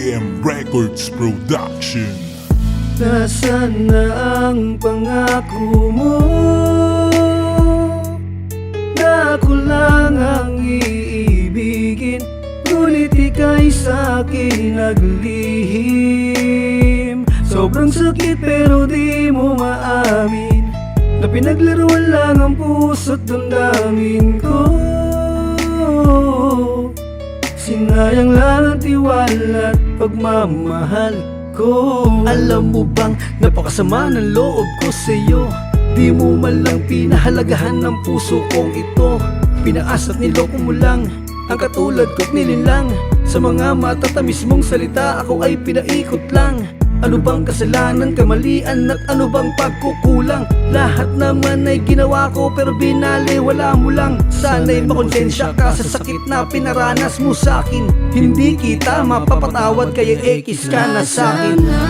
BM Records Production. Nasaan na ang pangako mo? Na ako lang ang iibigin, ngunit ika'y sa'kin naglihim. Sobrang sakit pero di mo maamin na pinaglaruan lang ang puso't damdamin ko. Sinayang lang ang tiwala at pagmamahal ko. Alam mo bang napakasama ng loob ko sa'yo? Di mo man lang pinahalagahan ng puso kong ito. Pinaas at niloko mo lang ang katulad ko't nilinlang. Sa mga matatamis mong salita ako ay pinaikot lang. Ano bang kasalanan, kamalian at ano bang pagkukulang? Lahat naman ay ginawa ko pero binaliwala mo lang. Sana'y makonsensya ka sa sakit na pinaranas mo sa'kin. Hindi kita mapapatawad kaya ekis ka na sa'kin. Sana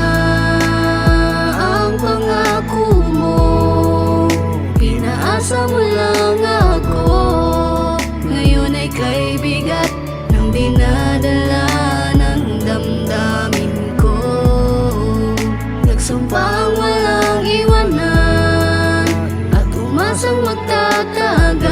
ang pangako mo, pinaasa mo lang ako. Ngayon ay kay bigat ng dinadala ng damdamin ko. Nagsumpang walang iwanan at umasang magtatagal.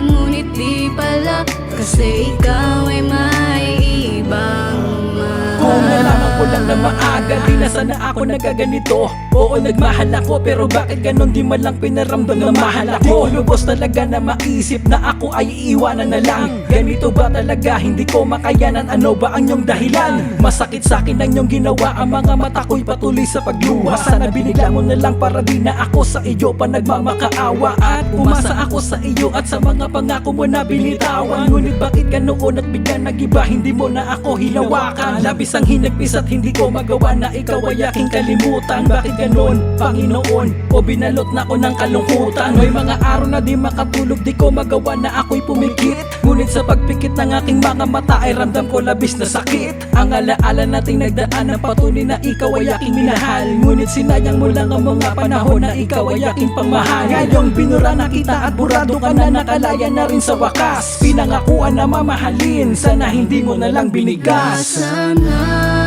Ngunit di pala kasi ikaw ay may ibang mahal. Kung nalaman ko lang na maaga, di na sana ako nagkaganito. Oo, nagmahal ako pero bakit ganon di man lang pinaramdam na mahal ako? Di ko lubos talaga na maisip na ako ay iiwanan na lang. Ganito ba talaga, hindi ko makayanan? Ano ba ang iyong dahilan? Masakit sa'kin ang iyong ginawa, ang mga mata ko'y patuloy sa pagluha. Sana binigla mo na lang para di na ako sa iyo pa nagmamakaawa. At umasa ako sa iyo at sa mga pangako mo na binitawan. Ngunit bakit ganoon at bigla nag-iba, hindi mo na ako hinawakan? Labis ang hinagpis at hindi ko magawa na ikaw ay aking kalimutan. Bakit ganon, Panginoon? O binalot na ako ng kalungkutan? May mga araw na di makatulog, di ko magawa na ako'y pumikit. Ngunit sa pagpikit ng aking mga mata ay ramdam ko labis na sakit. Ang alaala nating nagdaan ng patunay na ikaw ay aking minahal. Ngunit sinayang mo lang ang mga panahon na ikaw ay aking pangmahal. Ngayong binura na kita at burado ka na, nakalaya na rin sa wakas. Pinangakuan na mamahalin, sana hindi mo na lang binigas. Sana